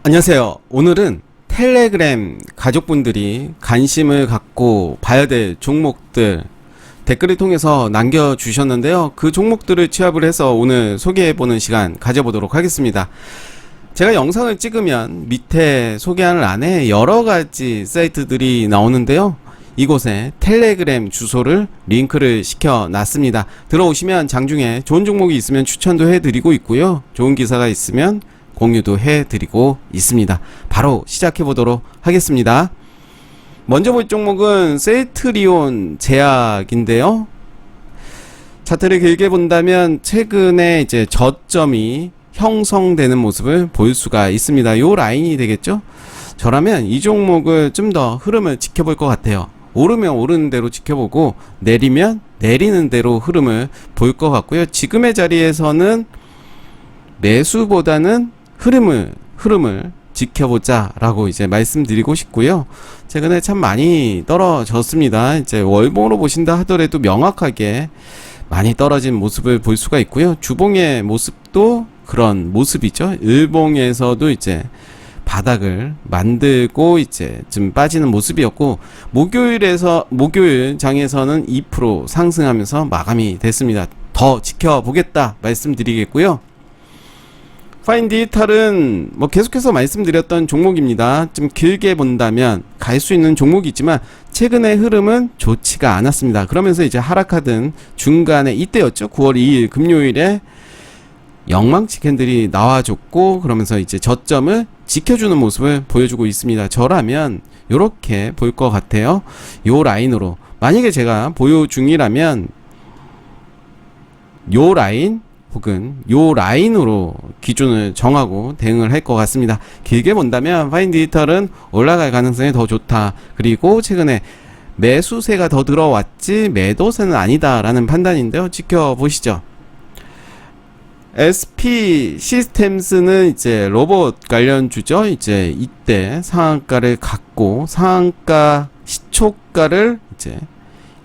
안녕하세요. 오늘은 텔레그램 가족분들이 관심을 갖고 봐야 될 종목들 댓글을 통해서 남겨주셨는데요. 그 종목들을 취합을 해서 오늘 소개해보는 시간 가져보도록 하겠습니다. 제가 영상을 찍으면 밑에 소개하는 란에 여러가지 사이트들이 나오는데요. 이곳에 텔레그램 주소를 링크를 시켜 놨습니다. 들어오시면 장중에 좋은 종목이 있으면 추천도 해드리고 있고요. 좋은 기사가 있으면 공유도 해드리고 있습니다. 바로 시작해 보도록 하겠습니다. 먼저 볼 종목은 셀트리온 제약인데요. 차트를 길게 본다면 최근에 이제 저점이 형성되는 모습을 볼 수가 있습니다. 요 라인이 되겠죠? 저라면 이 종목을 좀 더 흐름을 지켜볼 것 같아요. 오르면 오르는 대로 지켜보고 내리면 내리는 대로 흐름을 볼 것 같고요. 지금의 자리에서는 매수보다는 흐름을 지켜보자 라고 이제 말씀드리고 싶고요. 최근에 참 많이 떨어졌습니다. 이제 월봉으로 보신다 하더라도 명확하게 많이 떨어진 모습을 볼 수가 있고요. 주봉의 모습도 그런 모습이죠. 일봉에서도 이제 바닥을 만들고 이제 좀 빠지는 모습이었고, 목요일 장에서는 2% 상승하면서 마감이 됐습니다. 더 지켜보겠다 말씀드리겠고요. 파인 디지털은 뭐 계속해서 말씀드렸던 종목입니다. 좀 길게 본다면 갈 수 있는 종목이지만 최근의 흐름은 좋지가 않았습니다. 그러면서 이제 하락하던 중간에 이때였죠. 9월 2일 금요일에 영망치 캔들이 나와줬고, 그러면서 이제 저점을 지켜주는 모습을 보여주고 있습니다. 저라면 요렇게 볼 것 같아요. 요 라인으로, 만약에 제가 보유 중이라면 요 라인 혹은 요 라인으로 기준을 정하고 대응을 할 것 같습니다. 길게 본다면 파인 디지털은 올라갈 가능성이 더 좋다. 그리고 최근에 매수세가 더 들어왔지 매도세는 아니다 라는 판단인데요. 지켜보시죠. SP 시스템스는 이제 로봇 관련주죠. 이제 이때 상한가를 갖고 상한가 시초가를 이제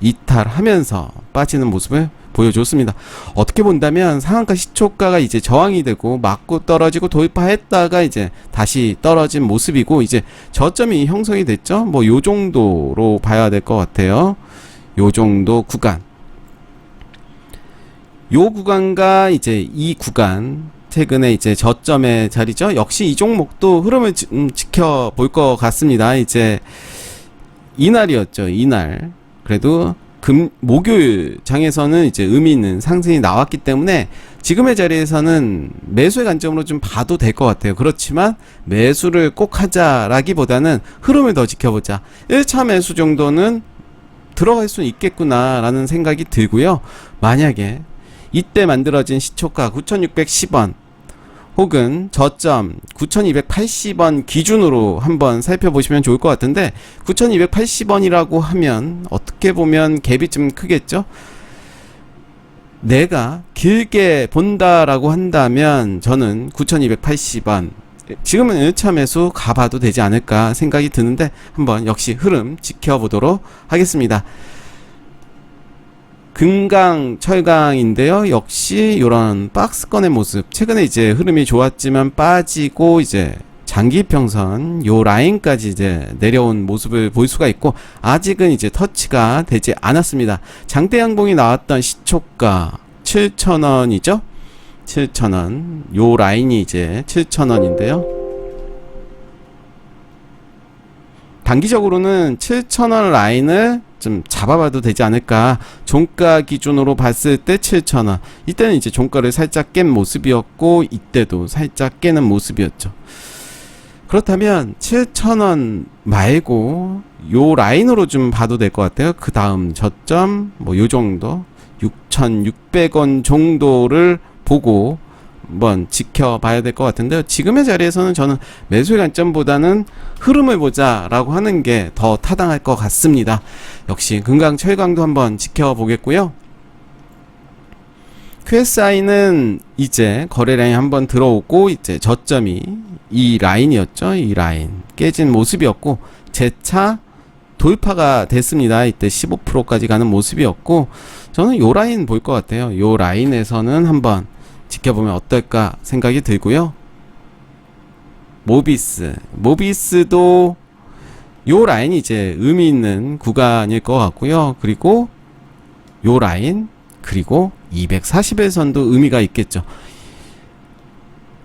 이탈하면서 빠지는 모습을 보여줬습니다. 어떻게 본다면 상한가 시초가가 이제 저항이 되고 맞고 떨어지고 돌파했다가 이제 다시 떨어진 모습이고, 이제 저점이 형성이 됐죠. 뭐 요 정도로 봐야 될 것 같아요. 요 정도 구간, 요 구간과 이제 이 구간, 최근에 이제 저점의 자리죠. 역시 이 종목도 흐름을 지켜볼 것 같습니다. 이제 이날이었죠. 이날 그래도 목요일 장에서는 이제 의미 있는 상승이 나왔기 때문에 지금의 자리에서는 매수의 관점으로 좀 봐도 될 것 같아요. 그렇지만 매수를 꼭 하자라기보다는 흐름을 더 지켜보자. 1차 매수 정도는 들어갈 수 있겠구나 라는 생각이 들고요. 만약에 이때 만들어진 시초가 9,610원 혹은 저점 9,280원 기준으로 한번 살펴보시면 좋을 것 같은데, 9,280원이라고 하면 어떻게 보면 갭이 좀 크겠죠? 내가 길게 본다라고 한다면 저는 9,280원 지금은 1차 매수 가봐도 되지 않을까 생각이 드는데, 한번 역시 흐름 지켜보도록 하겠습니다. 금강 철강인데요. 역시 이런 박스권의 모습, 최근에 이제 흐름이 좋았지만 빠지고 이제 장기평선 요 라인까지 이제 내려온 모습을 볼 수가 있고, 아직은 이제 터치가 되지 않았습니다. 장대 양봉이 나왔던 시초가 7,000원이죠. 7,000원, 요 라인이 이제 7,000원인데요. 단기적으로는 7,000원 라인을 좀 잡아봐도 되지 않을까. 종가 기준으로 봤을 때 7,000원, 이때는 이제 종가를 살짝 깬 모습이었고, 이때도 살짝 깨는 모습이었죠. 그렇다면 7,000원 말고 요 라인으로 좀 봐도 될 것 같아요. 그 다음 저점 뭐 요 정도 6,600원 정도를 보고 한번 지켜봐야 될 것 같은데요. 지금의 자리에서는 저는 매수의 관점보다는 흐름을 보자 라고 하는 게 더 타당할 것 같습니다. 역시 금강 철강도 한번 지켜보겠고요. QSI는 이제 거래량이 한번 들어오고, 이제 저점이 이 라인이었죠. 이 라인 깨진 모습이었고 재차 돌파가 됐습니다. 이때 15%까지 가는 모습이었고, 저는 요 라인 볼 것 같아요. 요 라인에서는 한번 지켜보면 어떨까 생각이 들고요. 모비스도 요 라인이 이제 의미 있는 구간일 것 같고요. 그리고 요 라인, 그리고 240일선도 의미가 있겠죠.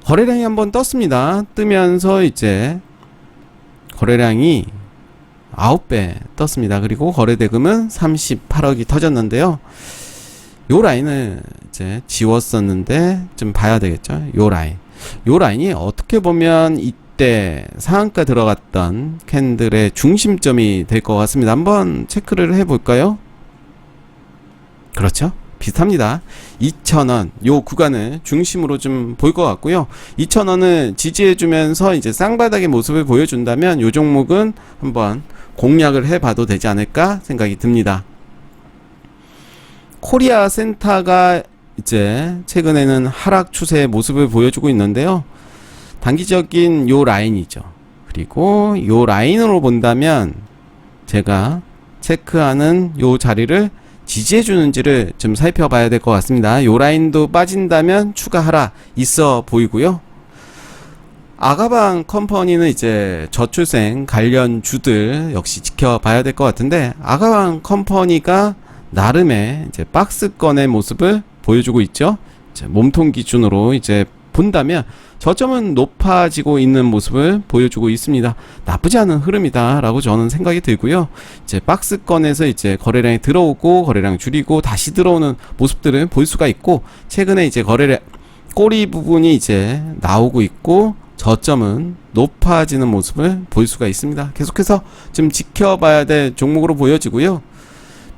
거래량이 한번 떴습니다. 뜨면서 이제 거래량이 9배 떴습니다. 그리고 거래대금은 38억이 터졌는데요. 요 라인을 이제 지웠었는데 좀 봐야 되겠죠. 요 라인이 어떻게 보면 이때 상한가 들어갔던 캔들의 중심점이 될 것 같습니다. 한번 체크를 해볼까요? 그렇죠. 비슷합니다. 2,000원 요 구간을 중심으로 좀 볼 것 같고요. 2,000원을 지지해주면서 이제 쌍바닥의 모습을 보여준다면 요 종목은 한번 공략을 해봐도 되지 않을까 생각이 듭니다. 코리아 센터가 이제 최근에는 하락 추세의 모습을 보여주고 있는데요. 단기적인 요 라인이죠. 그리고 요 라인으로 본다면 제가 체크하는 요 자리를 지지해주는지를 좀 살펴봐야 될 것 같습니다. 요 라인도 빠진다면 추가 하락 있어 보이고요. 아가방 컴퍼니는 이제 저출생 관련주들 역시 지켜봐야 될 것 같은데, 아가방 컴퍼니가 나름의 이제 박스권의 모습을 보여주고 있죠. 이제 몸통 기준으로 이제 본다면 저점은 높아지고 있는 모습을 보여주고 있습니다. 나쁘지 않은 흐름이다 라고 저는 생각이 들고요. 이제 박스권에서 이제 거래량이 들어오고 거래량 줄이고 다시 들어오는 모습들을 볼 수가 있고, 최근에 이제 거래량 꼬리 부분이 이제 나오고 있고 저점은 높아지는 모습을 볼 수가 있습니다. 계속해서 좀 지켜봐야 될 종목으로 보여지고요.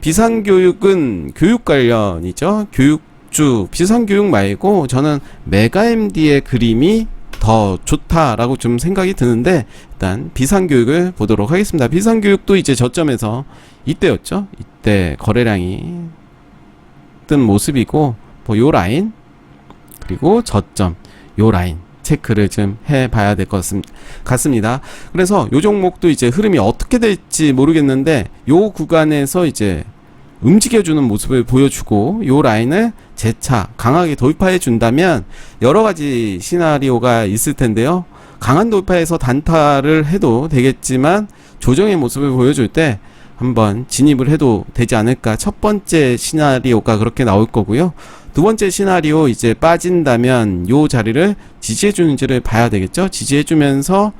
비상교육은 교육 관련이죠. 교육주 비상교육 말고 저는 메가MD의 그림이 더 좋다라고 좀 생각이 드는데, 일단 비상교육을 보도록 하겠습니다. 비상교육도 이제 저점에서 이때였죠. 이때 거래량이 뜬 모습이고, 뭐 요 라인 그리고 저점 요 라인 체크를 좀 해봐야 될 것 같습니다. 그래서 요 종목도 이제 흐름이 어떻게 될지 모르겠는데 요 구간에서 이제 움직여주는 모습을 보여주고 요 라인을 재차 강하게 돌파해 준다면 여러 가지 시나리오가 있을 텐데요. 강한 돌파에서 단타를 해도 되겠지만 조정의 모습을 보여줄 때 한번 진입을 해도 되지 않을까. 첫 번째 시나리오가 그렇게 나올 거고요. 두 번째 시나리오, 이제 빠진다면 요 자리를 지지해주는지를 봐야 되겠죠. 지지해주면서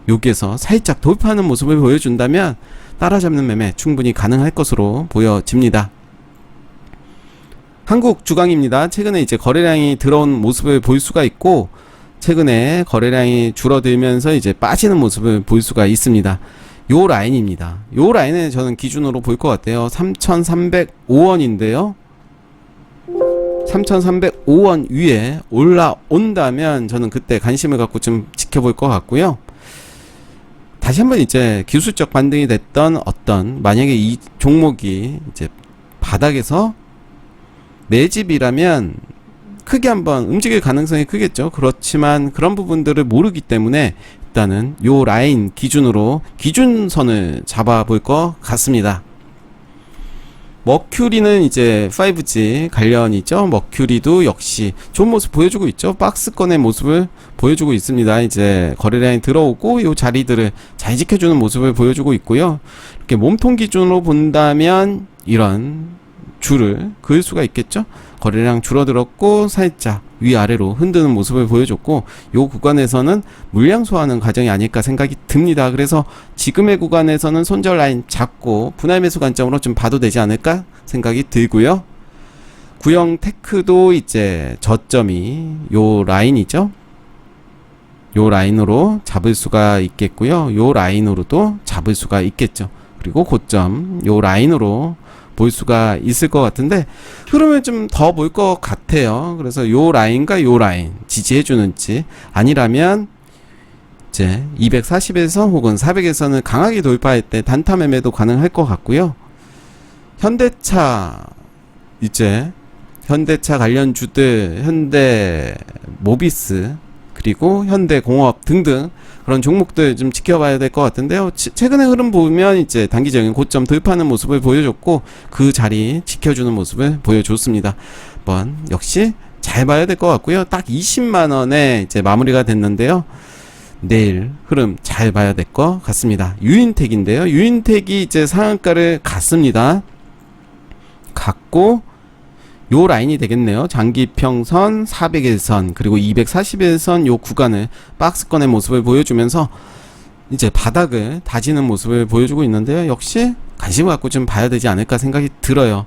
여기에서 살짝 돌파하는 모습을 보여준다면 따라잡는 매매 충분히 가능할 것으로 보여집니다. 한국 주강입니다. 최근에 이제 거래량이 들어온 모습을 볼 수가 있고, 최근에 거래량이 줄어들면서 이제 빠지는 모습을 볼 수가 있습니다. 요 라인입니다. 요 라인을 저는 기준으로 볼 것 같아요. 3,305원인데요. 3,305원 위에 올라온다면 저는 그때 관심을 갖고 좀 지켜볼 것 같고요. 다시 한번 이제 기술적 반등이 됐던 어떤, 만약에 이 종목이 이제 바닥에서 매집이라면 크게 한번 움직일 가능성이 크겠죠. 그렇지만 그런 부분들을 모르기 때문에 일단은 요 라인 기준으로 기준선을 잡아볼 것 같습니다. 머큐리는 이제 5G 관련이죠. 머큐리도 역시 좋은 모습 보여주고 있죠. 박스권의 모습을 보여주고 있습니다. 이제 거래량이 들어오고 요 자리들을 잘 지켜주는 모습을 보여주고 있고요. 이렇게 몸통 기준으로 본다면 이런 줄을 그을 수가 있겠죠. 거래량 줄어들었고 살짝 위아래로 흔드는 모습을 보여줬고, 요 구간에서는 물량 소화하는 과정이 아닐까 생각이 듭니다. 그래서 지금의 구간에서는 손절 라인 잡고 분할 매수 관점으로 좀 봐도 되지 않을까 생각이 들고요. 구형 테크도 이제 저점이 요 라인이죠. 요 라인으로 잡을 수가 있겠고요. 요 라인으로도 잡을 수가 있겠죠. 그리고 고점 요 라인으로 볼 수가 있을 것 같은데, 흐름을 좀 더 볼 것 같아요. 그래서 요 라인과 요 라인 지지해주는지, 아니라면 이제 240에서 혹은 400에서는 강하게 돌파할 때 단타 매매도 가능할 것 같고요. 현대차, 이제 현대차 관련주들, 현대 모비스 그리고 현대공업 등등 그런 종목들 좀 지켜봐야 될 것 같은데요. 최근의 흐름 보면 이제 단기적인 고점 돌파하는 모습을 보여줬고, 그 자리 지켜주는 모습을 보여줬습니다. 역시 잘 봐야 될 것 같고요. 딱 20만원에 이제 마무리가 됐는데요. 내일 흐름 잘 봐야 될 것 같습니다. 유인택인데요. 유인택이 이제 상한가를 갔습니다. 갔고 요 라인이 되겠네요. 장기평선 400일선 그리고 241선 요 구간을 박스권의 모습을 보여주면서 이제 바닥을 다지는 모습을 보여주고 있는데요. 역시 관심을 갖고 좀 봐야 되지 않을까 생각이 들어요.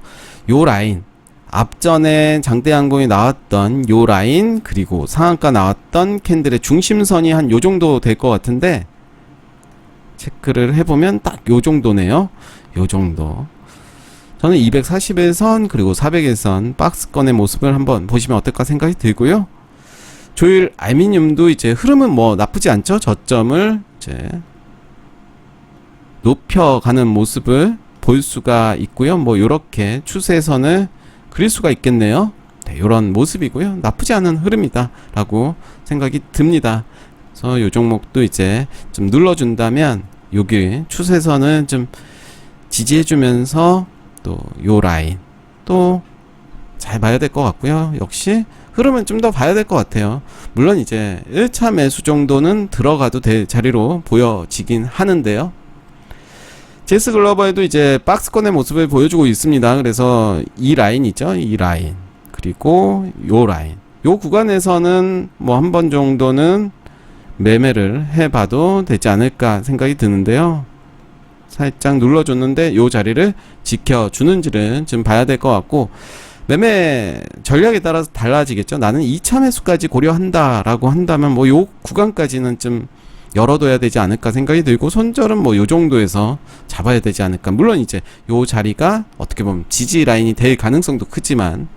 요 라인, 앞전에 장대양봉이 나왔던 요 라인, 그리고 상한가 나왔던 캔들의 중심선이 한 요 정도 될 것 같은데, 체크를 해보면 딱 요 정도네요. 요 정도. 저는 241선 그리고 401선 박스권의 모습을 한번 보시면 어떨까 생각이 들고요. 조일 알미늄도 이제 흐름은 뭐 나쁘지 않죠. 저점을 이제 높여가는 모습을 볼 수가 있고요. 뭐 요렇게 추세선을 그릴 수가 있겠네요. 네, 요런 모습이고요. 나쁘지 않은 흐름이다 라고 생각이 듭니다. 그래서 요 종목도 이제 좀 눌러준다면 여기 추세선을 좀 지지해주면서 또 요 라인 또 잘 봐야 될 것 같고요. 역시 흐름은 좀 더 봐야 될 것 같아요. 물론 이제 1차 매수 정도는 들어가도 될 자리로 보여지긴 하는데요. 제스 글로벌도 이제 박스권의 모습을 보여주고 있습니다. 그래서 이 라인 있죠. 이 라인 그리고 요 라인 요 구간에서는 뭐 한 번 정도는 매매를 해봐도 되지 않을까 생각이 드는데요. 살짝 눌러줬는데 요 자리를 지켜주는지를 좀 봐야 될 것 같고, 매매 전략에 따라서 달라지겠죠. 나는 2차 매수까지 고려한다 라고 한다면 뭐 요 구간까지는 좀 열어둬야 되지 않을까 생각이 들고, 손절은 뭐 요 정도에서 잡아야 되지 않을까. 물론 이제 요 자리가 어떻게 보면 지지 라인이 될 가능성도 크지만,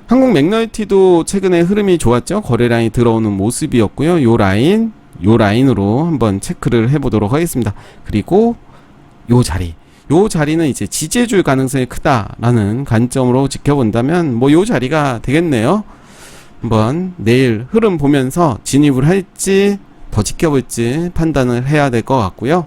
한국 맥널티도 최근에 흐름이 좋았죠. 거래량이 들어오는 모습이었고요. 요 라인으로 한번 체크를 해보도록 하겠습니다. 그리고 요 자리는 이제 지지해줄 가능성이 크다라는 관점으로 지켜본다면 뭐 요 자리가 되겠네요. 한번 내일 흐름 보면서 진입을 할지 더 지켜볼지 판단을 해야 될 것 같고요.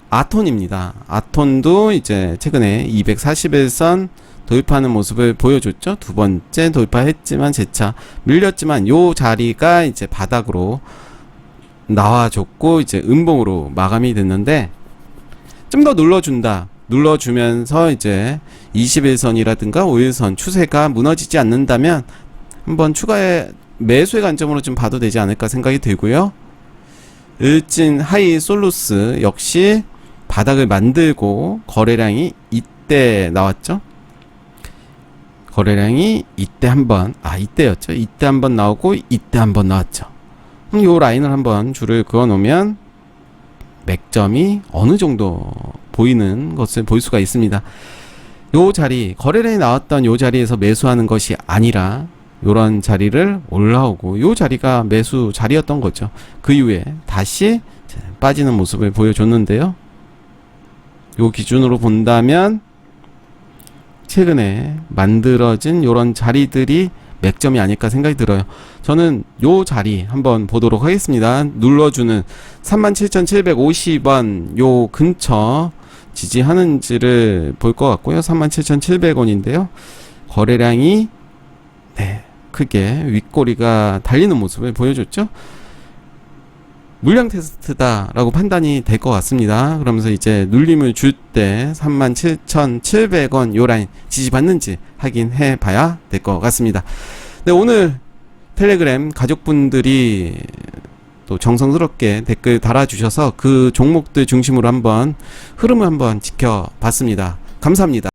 아톤입니다. 아톤도 이제 최근에 241선 돌파하는 모습을 보여줬죠. 두 번째 돌파했지만 재차 밀렸지만 요 자리가 이제 바닥으로 나와줬고 이제 음봉으로 마감이 됐는데, 좀 더 눌러주면서 이제 21선이라든가 5일선 추세가 무너지지 않는다면 한번 추가의 매수의 관점으로 좀 봐도 되지 않을까 생각이 들고요. 일진 하이 솔루스 역시 바닥을 만들고 거래량이 이때 나왔죠. 거래량이 이때 이때였죠. 이때 한번 나오고 이때 한번 나왔죠. 요 라인을 한번 줄을 그어 놓으면 맥점이 어느 정도 보이는 것을 볼 수가 있습니다. 요 자리, 거래량이 나왔던 요 자리에서 매수하는 것이 아니라 요런 자리를 올라오고 요 자리가 매수 자리였던 거죠. 그 이후에 다시 빠지는 모습을 보여줬는데요. 요 기준으로 본다면 최근에 만들어진 요런 자리들이 맥점이 아닐까 생각이 들어요. 저는 요 자리 한번 보도록 하겠습니다. 눌러주는 37,750원 요 근처 지지하는지를 볼 것 같고요. 37,700원인데요. 거래량이 크게 윗꼬리가 달리는 모습을 보여줬죠. 물량 테스트다 라고 판단이 될 것 같습니다. 그러면서 이제 눌림을 줄 때 37,700원 요 라인 지지받는지 확인해 봐야 될 것 같습니다. 네, 오늘 텔레그램 가족분들이 또 정성스럽게 댓글 달아주셔서 그 종목들 중심으로 한번 흐름을 한번 지켜봤습니다. 감사합니다.